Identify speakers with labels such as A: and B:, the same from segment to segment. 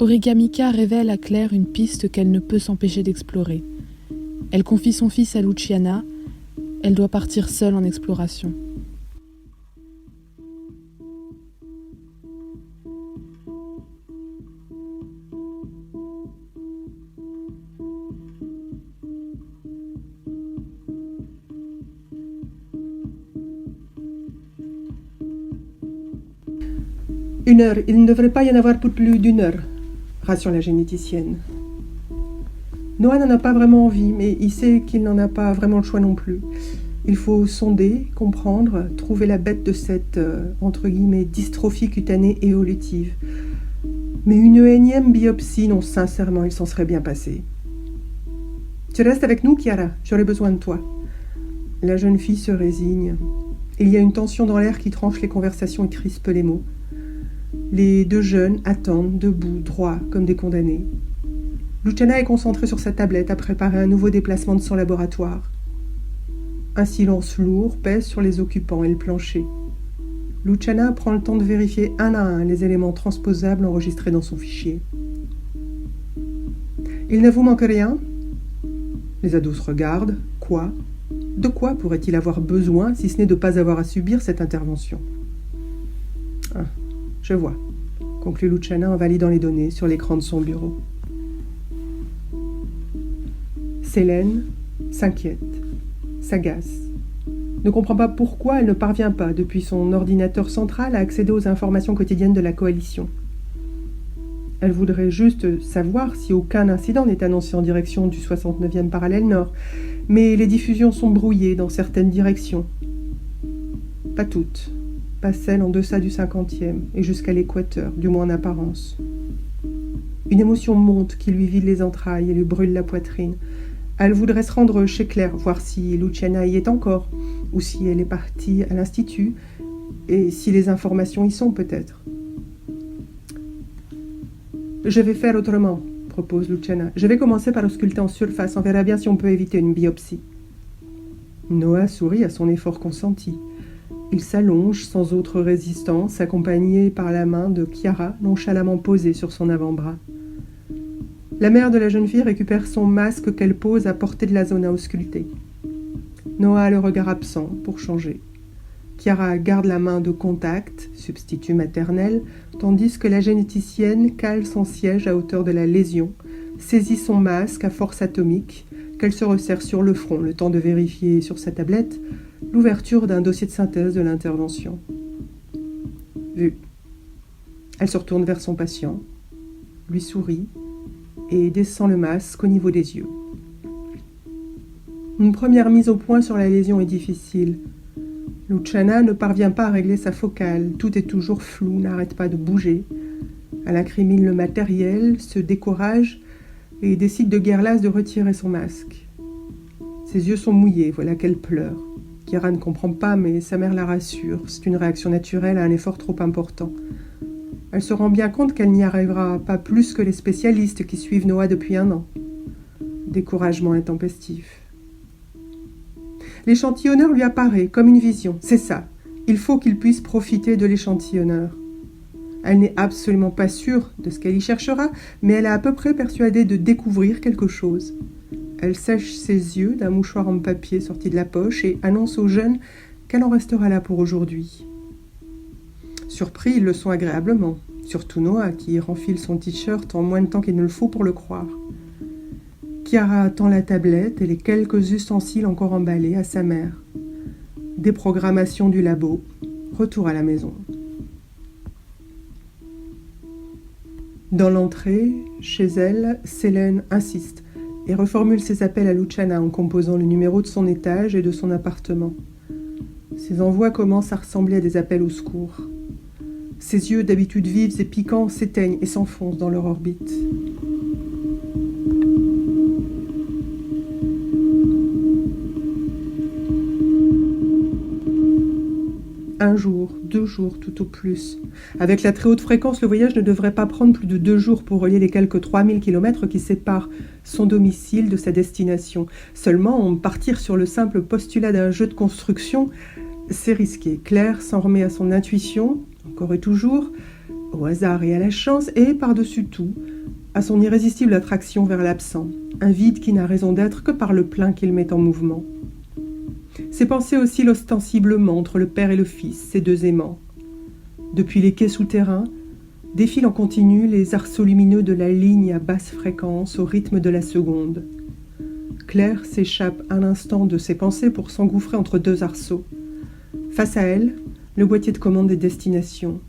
A: Origamika révèle à Claire une piste qu'elle ne peut s'empêcher d'explorer. Elle confie son fils à Luciana. Elle doit partir seule en exploration.
B: Une heure, il ne devrait pas y en avoir pour plus d'une heure, rassure la généticienne. Noah n'en a pas vraiment envie, mais il sait qu'il n'en a pas vraiment le choix non plus. Il faut sonder, comprendre, trouver la bête de cette, entre guillemets, dystrophie cutanée évolutive. Mais une énième biopsie, non, sincèrement, il s'en serait bien passé. Tu restes avec nous, Chiara, j'aurai besoin de toi. La jeune fille se résigne. Il y a une tension dans l'air qui tranche les conversations et crispe les mots. Les deux jeunes attendent, debout, droits, comme des condamnés. Luciana est concentrée sur sa tablette à préparer un nouveau déplacement de son laboratoire. Un silence lourd pèse sur les occupants et le plancher. Luciana prend le temps de vérifier un à un les éléments transposables enregistrés dans son fichier. « Il ne vous manque rien ?» Les ados se regardent. Quoi ? De quoi pourrait-il avoir besoin, si ce n'est de ne pas avoir à subir cette intervention ? Ah, je vois, conclut Luciana en validant les données sur l'écran de son bureau. Célène s'inquiète, s'agace, ne comprend pas pourquoi elle ne parvient pas, depuis son ordinateur central, à accéder aux informations quotidiennes de la coalition. Elle voudrait juste savoir si aucun incident n'est annoncé en direction du 69e parallèle nord, mais les diffusions sont brouillées dans certaines directions. Pas toutes, pas celles en deçà du 50e et jusqu'à l'équateur, du moins en apparence. Une émotion monte qui lui vide les entrailles et lui brûle la poitrine. Elle voudrait se rendre chez Claire, voir si Luciana y est encore, ou si elle est partie à l'institut, et si les informations y sont peut-être. « Je vais faire autrement », propose Luciana. « Je vais commencer par ausculter en surface, on verra bien si on peut éviter une biopsie. » Noah sourit à son effort consenti. Il s'allonge sans autre résistance, accompagné par la main de Chiara, nonchalamment posée sur son avant-bras. La mère de la jeune fille récupère son masque qu'elle pose à portée de la zone à ausculter. Noah a le regard absent pour changer. Chiara garde la main de contact, substitut maternel, tandis que la généticienne cale son siège à hauteur de la lésion, saisit son masque à force atomique, qu'elle se resserre sur le front, le temps de vérifier sur sa tablette l'ouverture d'un dossier de synthèse de l'intervention. Vu. Elle se retourne vers son patient, lui sourit et descend le masque au niveau des yeux. Une première mise au point sur la lésion est difficile. Luciana ne parvient pas à régler sa focale, tout est toujours flou, n'arrête pas de bouger. Elle incrimine le matériel, se décourage et décide de guerre lasse de retirer son masque. Ses yeux sont mouillés, voilà qu'elle pleure. Chiara ne comprend pas, mais sa mère la rassure. C'est une réaction naturelle à un effort trop important. Elle se rend bien compte qu'elle n'y arrivera pas plus que les spécialistes qui suivent Noah depuis 1 an. Découragement intempestif. L'échantillonneur lui apparaît comme une vision. C'est ça. Il faut qu'il puisse profiter de l'échantillonneur. Elle n'est absolument pas sûre de ce qu'elle y cherchera, mais elle est à peu près persuadée de découvrir quelque chose. Elle sèche ses yeux d'un mouchoir en papier sorti de la poche et annonce aux jeunes qu'elle en restera là pour aujourd'hui. Surpris, ils le sont agréablement, surtout Noah qui renfile son t-shirt en moins de temps qu'il ne le faut pour le croire. Chiara attend la tablette et les quelques ustensiles encore emballés à sa mère. Déprogrammation du labo, retour à la maison. Dans l'entrée, chez elle, Célène insiste et reformule ses appels à Luciana en composant le numéro de son étage et de son appartement. Ses envois commencent à ressembler à des appels au secours. Ses yeux, d'habitude vifs et piquants, s'éteignent et s'enfoncent dans leur orbite. Un jour, 2 jours tout au plus. Avec la très haute fréquence, le voyage ne devrait pas prendre plus de 2 jours pour relier les quelques 3000 km qui séparent son domicile de sa destination. Seulement, partir sur le simple postulat d'un jeu de construction, c'est risqué. Claire s'en remet à son intuition, encore et toujours, au hasard et à la chance, et par-dessus tout, à son irrésistible attraction vers l'absent, un vide qui n'a raison d'être que par le plein qu'il met en mouvement. Ses pensées oscillent ostensiblement entre le père et le fils, ces deux aimants. Depuis les quais souterrains, défilent en continu les arceaux lumineux de la ligne à basse fréquence au rythme de la seconde. Claire s'échappe un instant de ses pensées pour s'engouffrer entre deux arceaux. Face à elle, le boîtier de commande des destinations.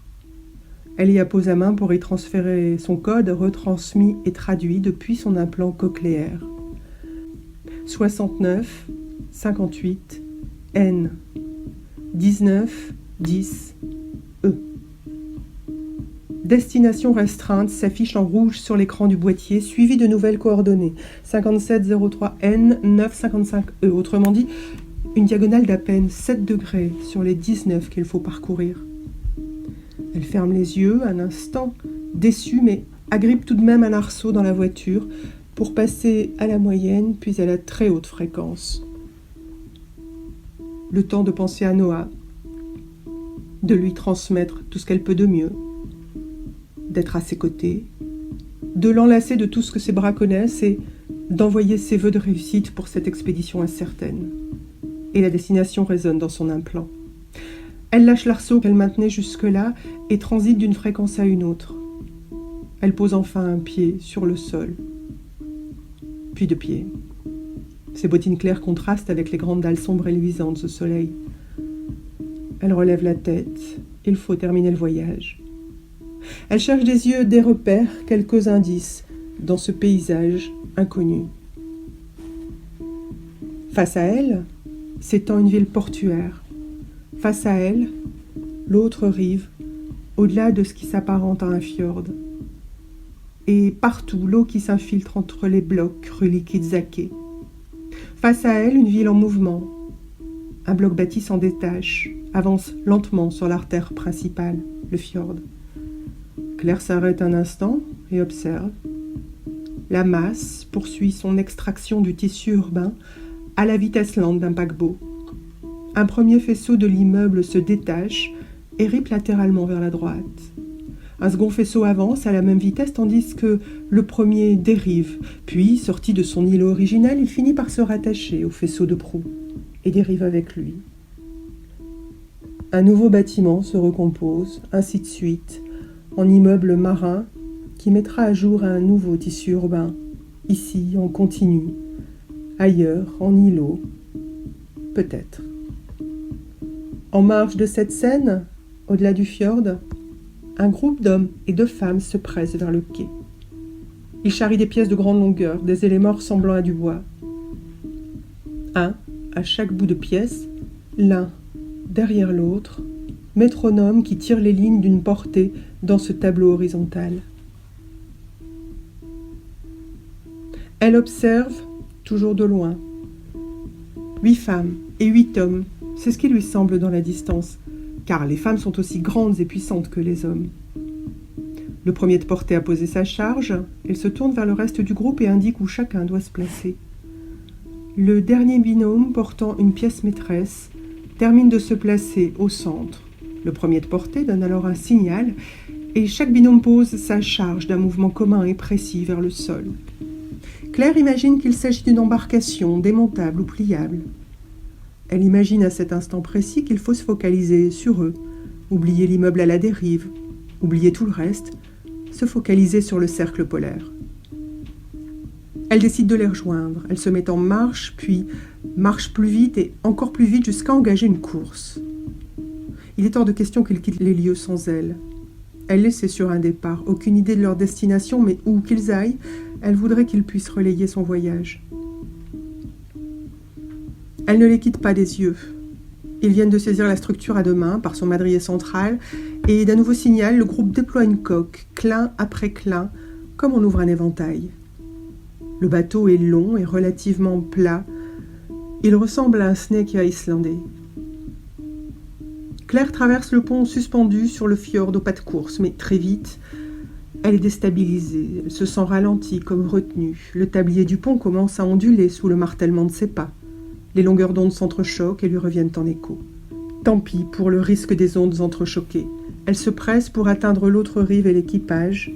B: Elle y appose la main pour y transférer son code retransmis et traduit depuis son implant cochléaire. 69 58 N 19 10 E. Destination restreinte s'affiche en rouge sur l'écran du boîtier, suivi de nouvelles coordonnées. 5703 N 955 E. Autrement dit, une diagonale d'à peine 7 degrés sur les 19 qu'il faut parcourir. Elle ferme les yeux un instant, déçue, mais agrippe tout de même un arceau dans la voiture pour passer à la moyenne puis à la très haute fréquence. Le temps de penser à Noah, de lui transmettre tout ce qu'elle peut de mieux, d'être à ses côtés, de l'enlacer de tout ce que ses bras connaissent et d'envoyer ses vœux de réussite pour cette expédition incertaine. Et la destination résonne dans son implant. Elle lâche l'arceau qu'elle maintenait jusque-là et transite d'une fréquence à une autre. Elle pose enfin un pied sur le sol, puis deux pieds. Ses bottines claires contrastent avec les grandes dalles sombres et luisantes au soleil. Elle relève la tête. Il faut terminer le voyage. Elle cherche des yeux des repères, quelques indices dans ce paysage inconnu. Face à elle, s'étend une ville portuaire. Face à elle, l'autre rive, au-delà de ce qui s'apparente à un fjord. Et partout, l'eau qui s'infiltre entre les blocs, crues liquides zaqués. Face à elle, une ville en mouvement. Un bloc bâti s'en détache, avance lentement sur l'artère principale, le fjord. Claire s'arrête un instant et observe. La masse poursuit son extraction du tissu urbain à la vitesse lente d'un paquebot. Un premier faisceau de l'immeuble se détache et ripe latéralement vers la droite. Un second faisceau avance à la même vitesse tandis que le premier dérive, puis, sorti de son îlot original, il finit par se rattacher au faisceau de proue et dérive avec lui. Un nouveau bâtiment se recompose, ainsi de suite, en immeuble marin qui mettra à jour un nouveau tissu urbain, ici en continu, ailleurs en îlot, peut-être. En marge de cette scène, au-delà du fjord, un groupe d'hommes et de femmes se presse vers le quai. Ils charrient des pièces de grande longueur, des éléments ressemblant à du bois. Un, à chaque bout de pièce, l'un derrière l'autre, métronome qui tire les lignes d'une portée dans ce tableau horizontal. Elle observe, toujours de loin, 8 femmes et 8 hommes, c'est ce qui lui semble dans la distance, car les femmes sont aussi grandes et puissantes que les hommes. Le premier de portée a posé sa charge, il se tourne vers le reste du groupe et indique où chacun doit se placer. Le dernier binôme, portant une pièce maîtresse, termine de se placer au centre. Le premier de portée donne alors un signal et chaque binôme pose sa charge d'un mouvement commun et précis vers le sol. Claire imagine qu'il s'agit d'une embarcation démontable ou pliable. Elle imagine à cet instant précis qu'il faut se focaliser sur eux, oublier l'immeuble à la dérive, oublier tout le reste, se focaliser sur le cercle polaire. Elle décide de les rejoindre. Elle se met en marche, puis marche plus vite et encore plus vite jusqu'à engager une course. Il est hors de question qu'ils quittent les lieux sans elle. Elle les sait sur un départ, aucune idée de leur destination, mais où qu'ils aillent, elle voudrait qu'ils puissent relayer son voyage. Elle ne les quitte pas des yeux. Ils viennent de saisir la structure à deux mains par son madrier central, et d'un nouveau signal, le groupe déploie une coque, clin après clin, comme on ouvre un éventail. Le bateau est long et relativement plat. Il ressemble à un snake islandais. Claire traverse le pont suspendu sur le fjord au pas de course, mais très vite, elle est déstabilisée. Elle se sent ralentie, comme retenue. Le tablier du pont commence à onduler sous le martèlement de ses pas. Les longueurs d'onde s'entrechoquent et lui reviennent en écho. Tant pis pour le risque des ondes entrechoquées. Elle se presse pour atteindre l'autre rive et l'équipage.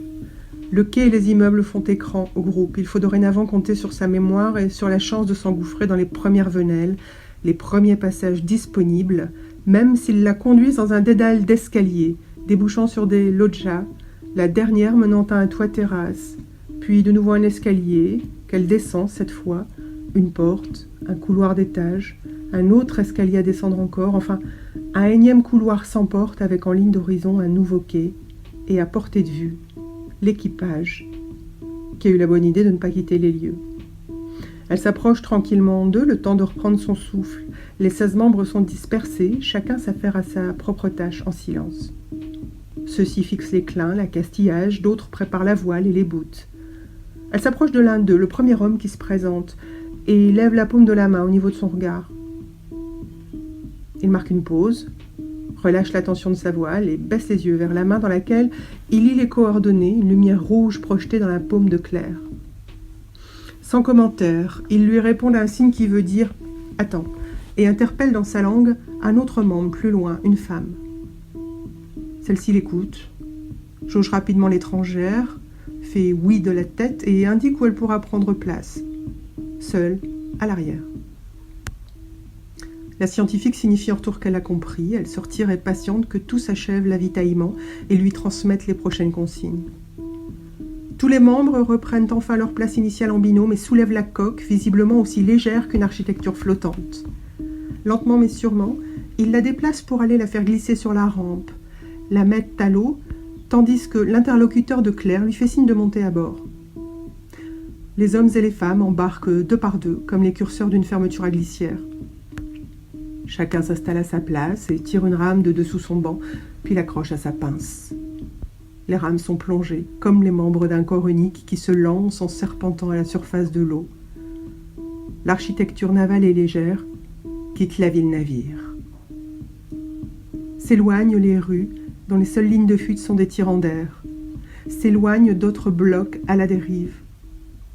B: Le quai et les immeubles font écran au groupe. Il faut dorénavant compter sur sa mémoire et sur la chance de s'engouffrer dans les premières venelles, les premiers passages disponibles, même s'ils la conduisent dans un dédale d'escaliers, débouchant sur des loggias, la dernière menant à un toit-terrasse, puis de nouveau un escalier, qu'elle descend cette fois, une porte, un couloir d'étage, un autre escalier à descendre encore, enfin un énième couloir sans porte avec en ligne d'horizon un nouveau quai, et à portée de vue, l'équipage, qui a eu la bonne idée de ne pas quitter les lieux. Elle s'approche tranquillement d'eux, le temps de reprendre son souffle. Les 16 membres sont dispersés, chacun s'affaire à sa propre tâche en silence. Ceux-ci fixent les clins, l'accastillage, d'autres préparent la voile et les boutes. Elle s'approche de l'un d'eux, le premier homme qui se présente, et lève la paume de la main au niveau de son regard. Il marque une pause, relâche la tension de sa voile et baisse les yeux vers la main dans laquelle il lit les coordonnées, une lumière rouge projetée dans la paume de Claire. Sans commentaire, il lui répond d'un signe qui veut dire « Attends » et interpelle dans sa langue un autre membre plus loin, une femme. Celle-ci l'écoute, jauge rapidement l'étrangère, fait oui de la tête et indique où elle pourra prendre place, seule, à l'arrière. La scientifique signifie en retour qu'elle a compris, elle se retire et patiente que tout s'achève l'avitaillement et lui transmette les prochaines consignes. Tous les membres reprennent enfin leur place initiale en binôme et soulèvent la coque, visiblement aussi légère qu'une architecture flottante. Lentement mais sûrement, ils la déplacent pour aller la faire glisser sur la rampe, la mettent à l'eau, tandis que l'interlocuteur de Claire lui fait signe de monter à bord. Les hommes et les femmes embarquent deux par deux, comme les curseurs d'une fermeture à glissière. Chacun s'installe à sa place et tire une rame de dessous son banc, puis l'accroche à sa pince. Les rames sont plongées, comme les membres d'un corps unique qui se lance en serpentant à la surface de l'eau. L'architecture navale est légère, quitte la ville-navire. S'éloignent les rues, dont les seules lignes de fuite sont des tirants d'air. S'éloignent d'autres blocs à la dérive.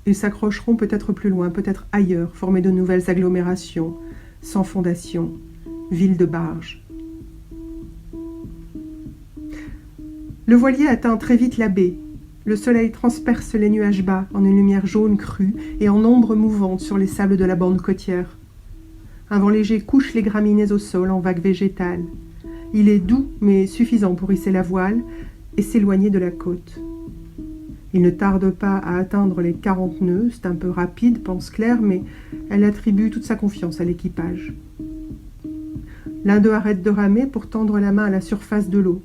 B: Ils s'accrocheront peut-être plus loin, peut-être ailleurs, former de nouvelles agglomérations, sans fondation, villes de barges. Le voilier atteint très vite la baie. Le soleil transperce les nuages bas en une lumière jaune crue et en ombre mouvante sur les sables de la bande côtière. Un vent léger couche les graminées au sol en vagues végétales. Il est doux mais suffisant pour hisser la voile et s'éloigner de la côte. Il ne tarde pas à atteindre les 40 nœuds, c'est un peu rapide, pense Claire, mais elle attribue toute sa confiance à l'équipage. L'un d'eux arrête de ramer pour tendre la main à la surface de l'eau.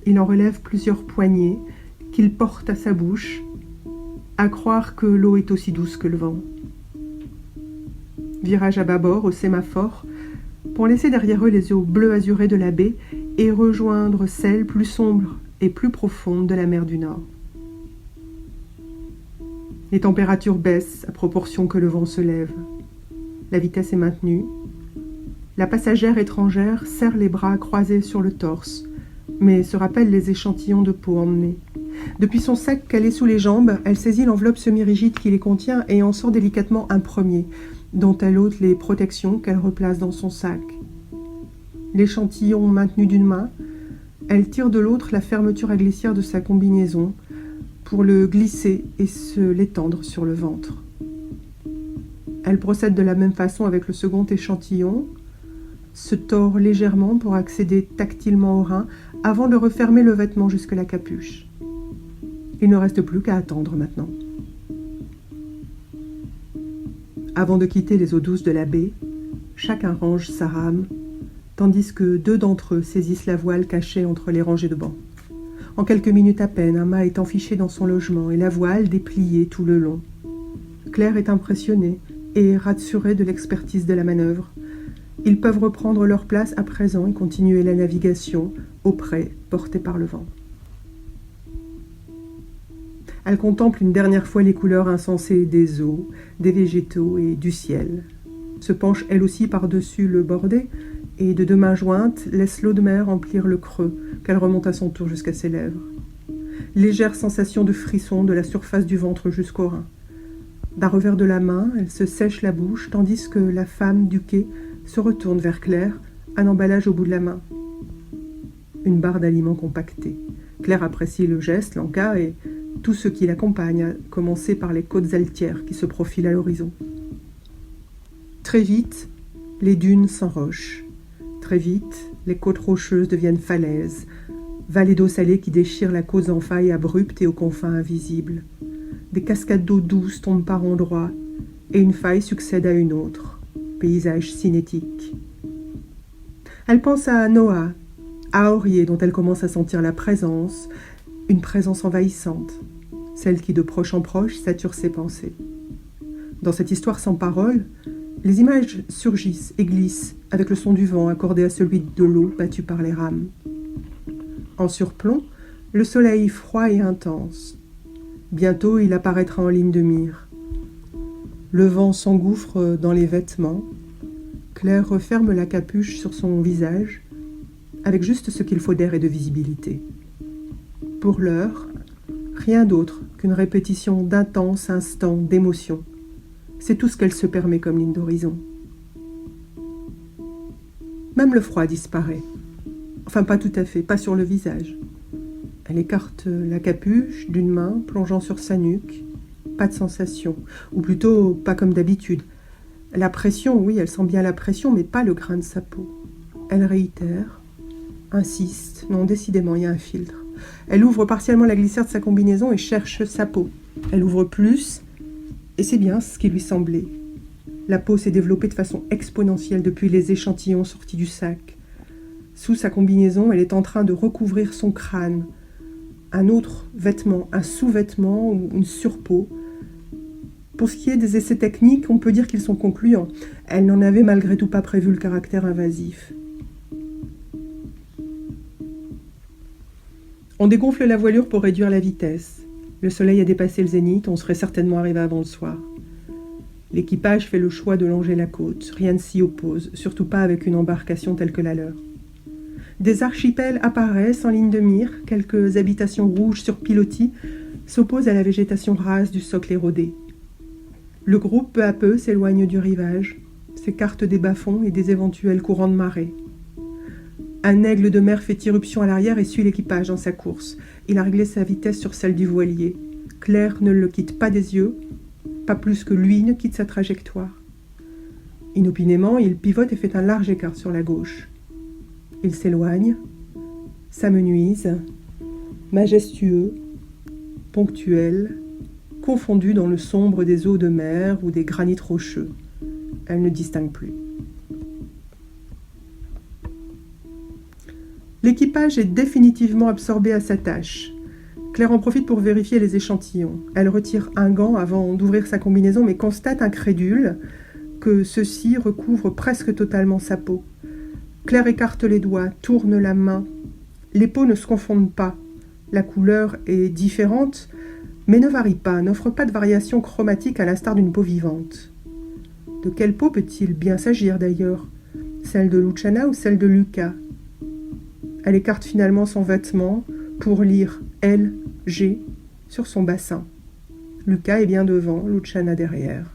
B: Il en relève plusieurs poignées qu'il porte à sa bouche, à croire que l'eau est aussi douce que le vent. Virage à bâbord au sémaphore, pour laisser derrière eux les eaux bleu azurées de la baie et rejoindre celles plus sombres et plus profondes de la mer du Nord. Les températures baissent à proportion que le vent se lève. La vitesse est maintenue. La passagère étrangère serre les bras croisés sur le torse, mais se rappelle les échantillons de peau emmenés. Depuis son sac calé sous les jambes, elle saisit l'enveloppe semi-rigide qui les contient et en sort délicatement un premier, dont elle ôte les protections qu'elle replace dans son sac. L'échantillon maintenu d'une main, elle tire de l'autre la fermeture à glissière de sa combinaison pour le glisser et se l'étendre sur le ventre. Elle procède de la même façon avec le second échantillon, se tord légèrement pour accéder tactilement au rein avant de refermer le vêtement jusque la capuche. Il ne reste plus qu'à attendre maintenant. Avant de quitter les eaux douces de la baie, chacun range sa rame, tandis que deux d'entre eux saisissent la voile cachée entre les rangées de bancs. En quelques minutes à peine, un mât est enfiché dans son logement et la voile dépliée tout le long. Claire est impressionnée et rassurée de l'expertise de la manœuvre. Ils peuvent reprendre leur place à présent et continuer la navigation, au près, portés par le vent. Elle contemple une dernière fois les couleurs insensées des eaux, des végétaux et du ciel. Se penche elle aussi par-dessus le bordé et de deux mains jointes laisse l'eau de mer emplir le creux qu'elle remonte à son tour jusqu'à ses lèvres. Légère sensation de frisson de la surface du ventre jusqu'au rein. D'un revers de la main, elle se sèche la bouche tandis que la femme du quai se retourne vers Claire, un emballage au bout de la main. Une barre d'aliments compactés. Claire apprécie le geste, l'enca, et tous ceux qui l'accompagnent, à commencer par les côtes altières qui se profilent à l'horizon. Très vite, les dunes s'enrochent. Très vite, les côtes rocheuses deviennent falaises, vallées d'eau salée qui déchirent la côte en faille abrupte et aux confins invisibles. Des cascades d'eau douce tombent par endroits, et une faille succède à une autre. Paysage cinétique. Elle pense à Noah, à Aurier dont elle commence à sentir la présence, une présence envahissante, celle qui de proche en proche sature ses pensées. Dans cette histoire sans parole, les images surgissent et glissent avec le son du vent accordé à celui de l'eau battue par les rames. En surplomb, le soleil froid et intense. Bientôt, il apparaîtra en ligne de mire. Le vent s'engouffre dans les vêtements. Claire referme la capuche sur son visage, avec juste ce qu'il faut d'air et de visibilité. Pour l'heure, rien d'autre qu'une répétition d'intenses instants d'émotion. C'est tout ce qu'elle se permet comme ligne d'horizon. Même le froid disparaît. Enfin, pas tout à fait, pas sur le visage. Elle écarte la capuche d'une main, plongeant sur sa nuque. Pas de sensation, ou plutôt pas comme d'habitude. La pression, oui, elle sent bien la pression, mais pas le grain de sa peau. Elle réitère, insiste, non, décidément, il y a un filtre. Elle ouvre partiellement la glissière de sa combinaison et cherche sa peau. Elle ouvre plus, et c'est bien ce qui lui semblait. La peau s'est développée de façon exponentielle depuis les échantillons sortis du sac. Sous sa combinaison, elle est en train de recouvrir son crâne. Un autre vêtement, un sous-vêtement ou une surpeau. Pour ce qui est des essais techniques, on peut dire qu'ils sont concluants. Elle n'en avait malgré tout pas prévu le caractère invasif. On dégonfle la voilure pour réduire la vitesse. Le soleil a dépassé le zénith, on serait certainement arrivé avant le soir. L'équipage fait le choix de longer la côte, rien ne s'y oppose, surtout pas avec une embarcation telle que la leur. Des archipels apparaissent en ligne de mire, quelques habitations rouges sur pilotis s'opposent à la végétation rase du socle érodé. Le groupe peu à peu s'éloigne du rivage, s'écarte des bas-fonds et des éventuels courants de marée. Un aigle de mer fait irruption à l'arrière et suit l'équipage dans sa course. Il a réglé sa vitesse sur celle du voilier. Claire ne le quitte pas des yeux, pas plus que lui ne quitte sa trajectoire. Inopinément, il pivote et fait un large écart sur la gauche. Il s'éloigne, s'amenuise, majestueux, ponctuel, confondu dans le sombre des eaux de mer ou des granits rocheux. Elle ne distingue plus. L'équipage est définitivement absorbé à sa tâche. Claire en profite pour vérifier les échantillons. Elle retire un gant avant d'ouvrir sa combinaison, mais constate incrédule que ceux-ci recouvrent presque totalement sa peau. Claire écarte les doigts, tourne la main. Les peaux ne se confondent pas. La couleur est différente, mais ne varie pas, n'offre pas de variation chromatique à l'instar d'une peau vivante. De quelle peau peut-il bien s'agir d'ailleurs? Celle de Luciana ou celle de Lucas? Elle écarte finalement son vêtement pour lire L, G sur son bassin. Lucas est bien devant, Luciana derrière.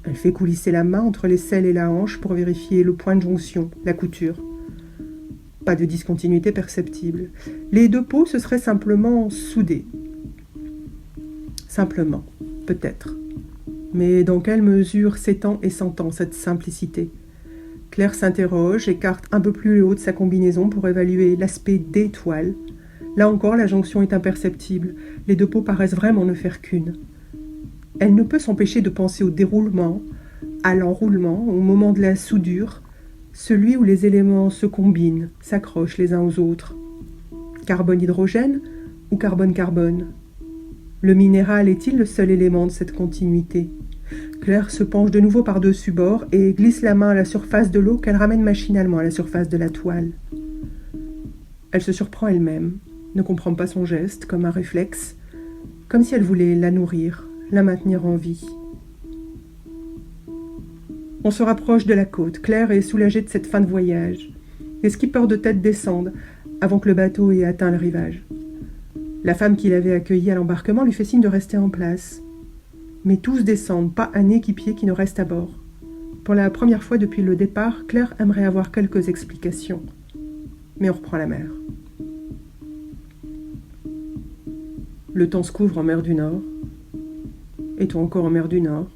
B: Elle fait coulisser la main entre l'aisselle et la hanche pour vérifier le point de jonction, la couture. Pas de discontinuité perceptible. Les deux peaux se seraient simplement soudées. Simplement, peut-être. Mais dans quelle mesure s'étend et s'entend cette simplicité? Claire s'interroge, écarte un peu plus le haut de sa combinaison pour évaluer l'aspect des toiles. Là encore, la jonction est imperceptible. Les deux peaux paraissent vraiment ne faire qu'une. Elle ne peut s'empêcher de penser au déroulement, à l'enroulement, au moment de la soudure, celui où les éléments se combinent, s'accrochent les uns aux autres. Carbone-hydrogène ou carbone-carbone? Le minéral est-il le seul élément de cette continuité? Claire se penche de nouveau par-dessus bord et glisse la main à la surface de l'eau qu'elle ramène machinalement à la surface de la toile. Elle se surprend elle-même, ne comprend pas son geste, comme un réflexe, comme si elle voulait la nourrir, la maintenir en vie. On se rapproche de la côte. Claire est soulagée de cette fin de voyage. Les skippers de tête descendent avant que le bateau ait atteint le rivage. La femme qui l'avait accueillie à l'embarquement lui fait signe de rester en place. Mais tous descendent, pas un équipier qui ne reste à bord. Pour la première fois depuis le départ, Claire aimerait avoir quelques explications. Mais on reprend la mer. Le temps se couvre en mer du Nord. Est-on encore en mer du Nord?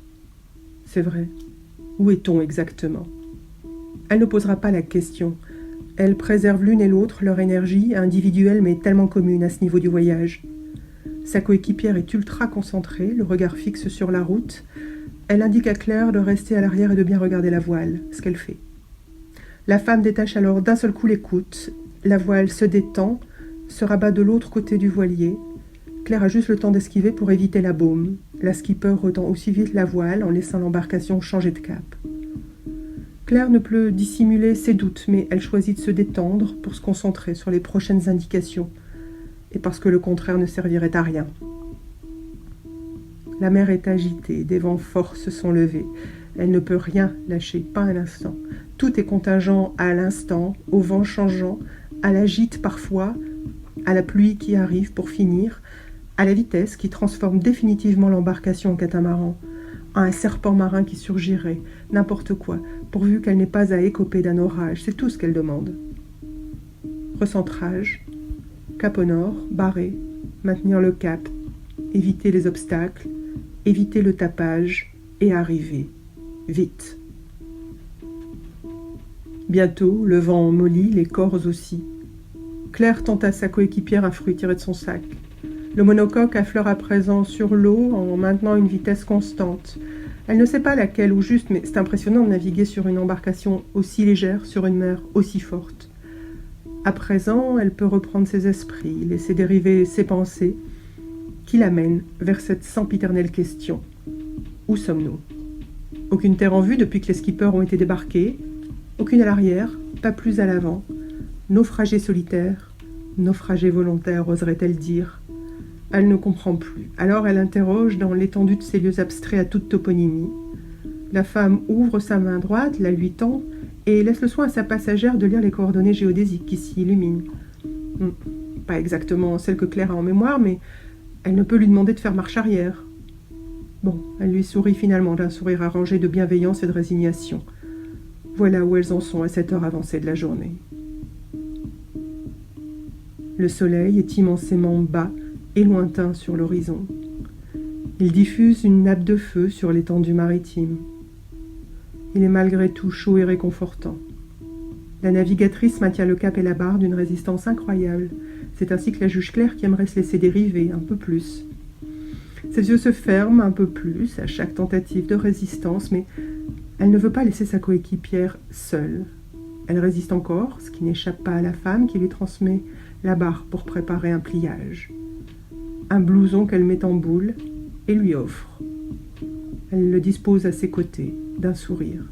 B: C'est vrai. Où est-on exactement? Elle ne posera pas la question. Elles préservent l'une et l'autre leur énergie individuelle mais tellement commune à ce niveau du voyage. Sa coéquipière est ultra concentrée, le regard fixe sur la route. Elle indique à Claire de rester à l'arrière et de bien regarder la voile, ce qu'elle fait. La femme détache alors d'un seul coup l'écoute. La voile se détend, se rabat de l'autre côté du voilier. Claire a juste le temps d'esquiver pour éviter la baume. La skipper retend aussi vite la voile en laissant l'embarcation changer de cap. Claire ne peut dissimuler ses doutes, mais elle choisit de se détendre pour se concentrer sur les prochaines indications, et parce que le contraire ne servirait à rien. La mer est agitée, des vents forts se sont levés. Elle ne peut rien lâcher, pas un instant. Tout est contingent à l'instant, au vent changeant, à la gîte parfois, à la pluie qui arrive pour finir, à la vitesse qui transforme définitivement l'embarcation en catamaran, à un serpent marin qui surgirait, n'importe quoi, pourvu qu'elle n'ait pas à écoper d'un orage, c'est tout ce qu'elle demande. Recentrage, cap au nord, barrer, maintenir le cap, éviter les obstacles, éviter le tapage et arriver, vite. Bientôt, le vent mollit, les corps aussi. Claire tend à sa coéquipière un fruit tiré de son sac. Le monocoque affleure à présent sur l'eau en maintenant une vitesse constante. Elle ne sait pas laquelle ou juste, mais c'est impressionnant de naviguer sur une embarcation aussi légère, sur une mer aussi forte. À présent, elle peut reprendre ses esprits, laisser dériver ses pensées, qui l'amènent vers cette sempiternelle question. Où sommes-nous? Aucune terre en vue depuis que les skippers ont été débarqués, aucune à l'arrière, pas plus à l'avant. Naufragé solitaire, naufragé volontaire, oserait-elle dire. Elle ne comprend plus. Alors elle interroge dans l'étendue de ces lieux abstraits à toute toponymie. La femme ouvre sa main droite, la lui tend, et laisse le soin à sa passagère de lire les coordonnées géodésiques qui s'y illuminent. Pas exactement celles que Claire a en mémoire, mais elle ne peut lui demander de faire marche arrière. Bon, elle lui sourit finalement d'un sourire arrangé de bienveillance et de résignation. Voilà où elles en sont à cette heure avancée de la journée. Le soleil est immensément bas et lointain sur l'horizon. Il diffuse une nappe de feu sur l'étendue maritime. Il est malgré tout chaud et réconfortant. La navigatrice maintient le cap et la barre d'une résistance incroyable. C'est ainsi que la juge Claire qui aimerait se laisser dériver un peu plus. Ses yeux se ferment un peu plus à chaque tentative de résistance, mais elle ne veut pas laisser sa coéquipière seule. Elle résiste encore, ce qui n'échappe pas à la femme qui lui transmet la barre pour préparer un pliage. Un blouson qu'elle met en boule et lui offre. Elle le dispose à ses côtés, d'un sourire.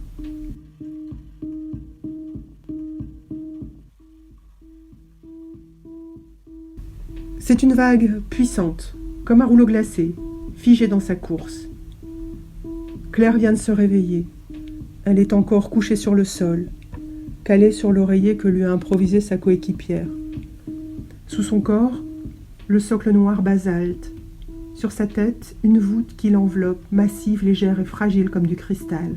B: C'est une vague puissante, comme un rouleau glacé, figé dans sa course. Claire vient de se réveiller. Elle est encore couchée sur le sol, calée sur l'oreiller que lui a improvisé sa coéquipière. Sous son corps, le socle noir basalte. Sur sa tête, une voûte qui l'enveloppe, massive, légère et fragile comme du cristal.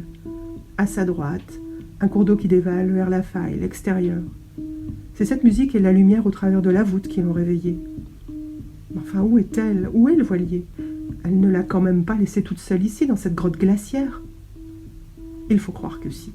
B: À sa droite, un cours d'eau qui dévale vers la faille, l'extérieur. C'est cette musique et la lumière au travers de la voûte qui l'ont réveillée. Enfin, où est-elle? Où est le voilier? Elle ne l'a quand même pas laissée toute seule ici, dans cette grotte glaciaire. Il faut croire que si.